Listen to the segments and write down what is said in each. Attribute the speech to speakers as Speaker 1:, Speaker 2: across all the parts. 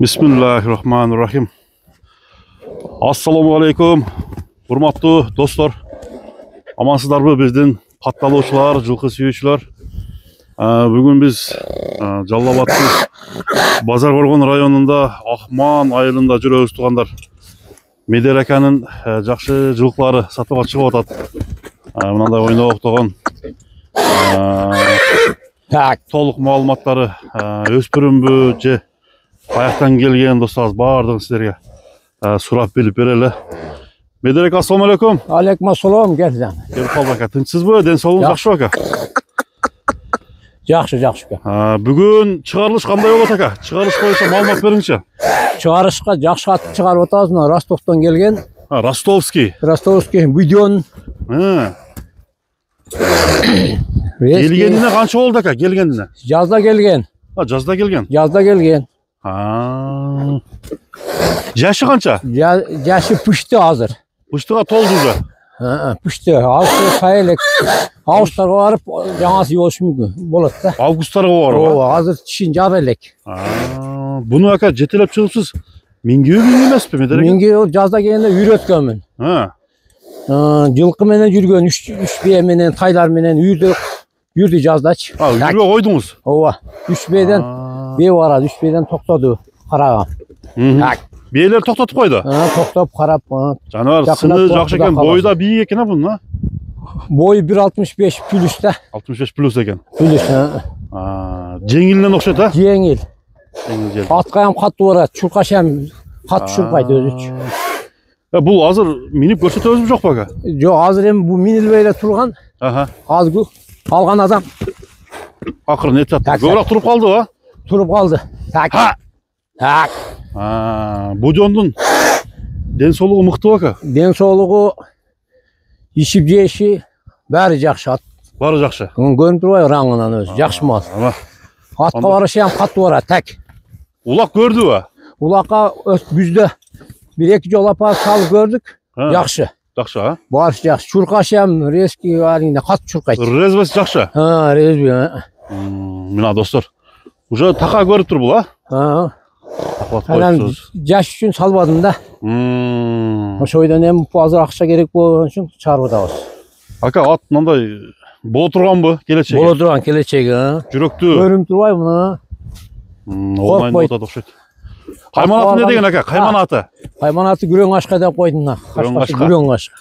Speaker 1: Bismillahirrahmanirrahim. Assalamu alaikum. Hurmatlı dostlar. Amansızlarбы біздің қатталушылар, жылқы сүйүүчүлөр. Бүгін біз Жалал Абадтың Базар Коргон районында Акман айылында жүрөбүз тугандар. Медереканын жакшы жылкылары сатууга чыгып атат. Мындай ойноо октогон толук маалыматтары өспүрүмбү же баяктан келген достарыбыз баардыгын силерге сурап билип берели. Медерек, ассаламу алейкум.
Speaker 2: Алейкум ассалам, келдим.
Speaker 1: Келип калды ака. Тынчсызбы? Ден соолугуңуз жакшыбы ака?
Speaker 2: Жакшы ака.
Speaker 1: Бүгүн чыгарылыш кандай болот ака? Чыгарылыш боюнча маалымат бериңчи.
Speaker 2: Чыгарышка жакшы ат чыгарып атабыз. Мына Ростовдон келген.
Speaker 1: Ростовский.
Speaker 2: Будён.
Speaker 1: Келгенине канча болду ака? Келгенине?
Speaker 2: Жазда келген.
Speaker 1: Жазда келген.
Speaker 2: Жазда келген.
Speaker 1: Жашы канча?
Speaker 2: Жашы пүштү азыр.
Speaker 1: Пүштүгө толду уже.
Speaker 2: Пүштү. Алты сайылык. Августарга барып, жаңасы болушу мүмкүн. Болот да.
Speaker 1: Августтарга барып.
Speaker 2: Ооба, азыр тишин жара элек.
Speaker 1: Буну ака жетелеп чыгыпсыз. Мингүү эмеспи, Медерек?
Speaker 2: Мингүү жазда келгенде үйрөткөнмүн. Жылкы менен жүргөн, үч бие менен, тайлар менен жүрдү жаздачы.
Speaker 1: Үйрө койдуңуз?
Speaker 2: Ооба. Үч биеден бие барат, үч биеден токтоду, карагам.
Speaker 1: Биелер токтотуп койду?
Speaker 2: Токтоп, карап.
Speaker 1: Жаныбар сыны жакшы экен, бою да бийик экен бунун,
Speaker 2: Бою 1.65 плюс да.
Speaker 1: 65 плюс экен.
Speaker 2: Плюс.
Speaker 1: Жеңилинен окшойт,
Speaker 2: Жеңил.
Speaker 1: Жеңил.
Speaker 2: Атка ham каттуу барат, чуркаш ham каттуу чуркайт өзүчү.
Speaker 1: Бул азыр минип көрсөтөбүзбү жокпу ака?
Speaker 2: Жок, азыр эми бул минилбей эле турган. Азыр алган адам
Speaker 1: акырын этип атты. Көбүрөөк туруп калдыбы?
Speaker 2: Туруп калды. Так.
Speaker 1: Будёндун ден соолугу мыктыбы ака?
Speaker 2: Ден соолугу, ишип жеши баары жакшы ат.
Speaker 1: Баары жакшы.
Speaker 2: Көрүнүп турбайбы раңынан өзү, жакшы мал. Атка барышы ham каттуу барат, так.
Speaker 1: Улак көрдүбү?
Speaker 2: Улакка күздө бир-эки жолу апарып салып көрдүк. Жакшы.
Speaker 1: Жакшы,
Speaker 2: Барыш жакшы. Чуркаш ham резкий арыңда каттуу чуркайт.
Speaker 1: Резвость жакшы.
Speaker 2: Резби.
Speaker 1: Мына достор, уже така көрүп тур бул,
Speaker 2: Анан жаш үчүн салбадым да. Ошойдон эми азыр акча керек болгон үчүн чыгарып атабыз.
Speaker 1: Ака, ат мындай боло турганбы келечеги?
Speaker 2: Боло турган келечеги,
Speaker 1: Жүрөктүү.
Speaker 2: Көрүнүп турбайбы мына?
Speaker 1: Онлайн болот окшойт. Кайман аты не деген ака? Кайман аты?
Speaker 2: Кайман аты Күрөң ашка деп койдум мына. Күрөң ашка.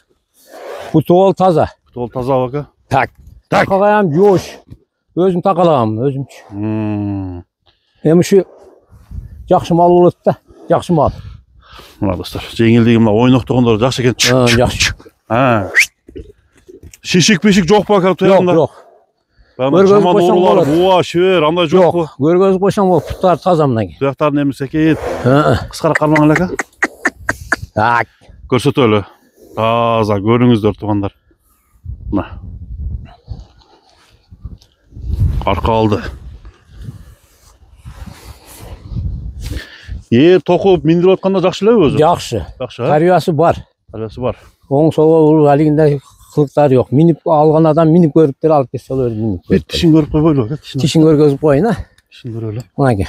Speaker 2: Бутол таза.
Speaker 1: Бутол таза ака.
Speaker 2: Так. Такагам жош. Өзүм такалагам, өзүмчү. Эми ушу жакшы мал болот да, жакшы мал.
Speaker 1: Мына достор, жеңилдиги мына ойноктогондор жакшы экен.
Speaker 2: Жакшы.
Speaker 1: Шишик-пишик жокпу ака туягында?
Speaker 2: Жок.
Speaker 1: Жаман оорулар, буа, шөөр, андай жокпу?
Speaker 2: Көргөзүп койсоң болот, буттар таза мынакей.
Speaker 1: Туяктардын эми секейт. Кыскараак кармаңыз ака.
Speaker 2: Так.
Speaker 1: Көрсөтөлү. Таза көрүңүздөр тугандар. Мына. Арка алды. Токуп миндирип атканда жакшы элеби өзү?
Speaker 2: Жакшы.
Speaker 1: Жакшы,
Speaker 2: Тарбиясы бар.
Speaker 1: Тарбиясы бар.
Speaker 2: Оң солго алигинде кылыктар жок. Минип алган адам минип көрүп деле алып кетсе болот, минип.
Speaker 1: Тишин көрүп койбойлу ака,
Speaker 2: тишин көргөзүп коюн,
Speaker 1: Тишин көрөлү.
Speaker 2: Мынакей.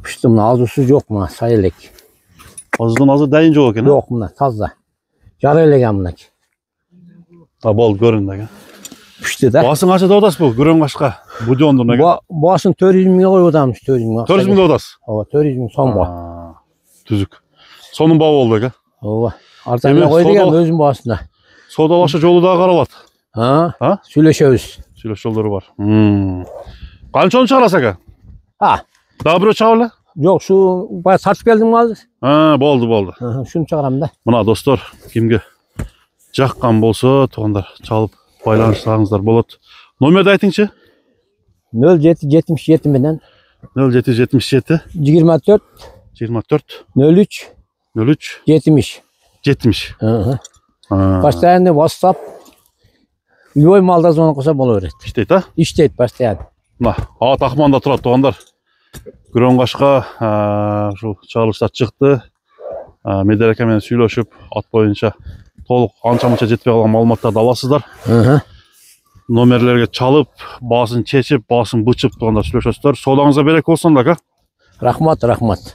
Speaker 2: Пүштү мына азуусу жок, мына сай элек.
Speaker 1: Аздан азыр дайын жок экен,
Speaker 2: Жок, мына таза. Жара элеген мынакей.
Speaker 1: Болду, көрүндү ака.
Speaker 2: Пүштү да.
Speaker 1: Басың кача деп атасызбы? Күрөң ашка. Будёндун ака.
Speaker 2: Басын 400 миңге коюп атабыз, 400 миң.
Speaker 1: 400 миң деп атасыз?
Speaker 2: Ооба, 400 миң сомго.
Speaker 1: Түзүк. Сонун баа болду ака.
Speaker 2: Ооба. Артан койду экен өзүм баасында.
Speaker 1: Соодалаша жолу дагы каралат.
Speaker 2: Сүйлөшөбүз.
Speaker 1: Сүйлөш жолдору бар. Канчаны чыгарасыз ака? Дагы бирөө чыгабы эле?
Speaker 2: Жок, ушу бая тартып келдим азыр.
Speaker 1: Болду.
Speaker 2: Шуну чыгарам да.
Speaker 1: Мына достор, кимге жаккан болсо, тугандар, чалып байланышсаңыздар болот. Номерди айтыңчы?
Speaker 2: 0777 менен
Speaker 1: 0777
Speaker 2: 24
Speaker 1: 24
Speaker 2: 03
Speaker 1: 03
Speaker 2: 70.
Speaker 1: 70.
Speaker 2: Постоянно WhatsApp. Любой малда звонок кылса боло берет.
Speaker 1: Иштейт,
Speaker 2: Иштейт постоянно.
Speaker 1: Мына, ат Акманда турат тугандар. Күрөң ашка ушул чыгарылыштар чыкты. Медерек менен сүйлөшүп, ат боюнча толук анча-мынча жетпей калган маалыматтарды аласыздар. номерлерге çalıp, басын чечип, басын бычып, туганда сүйлөшөсүздөр. Соолугуңузга берек болсун, aka.
Speaker 2: Rahmat, rahmat.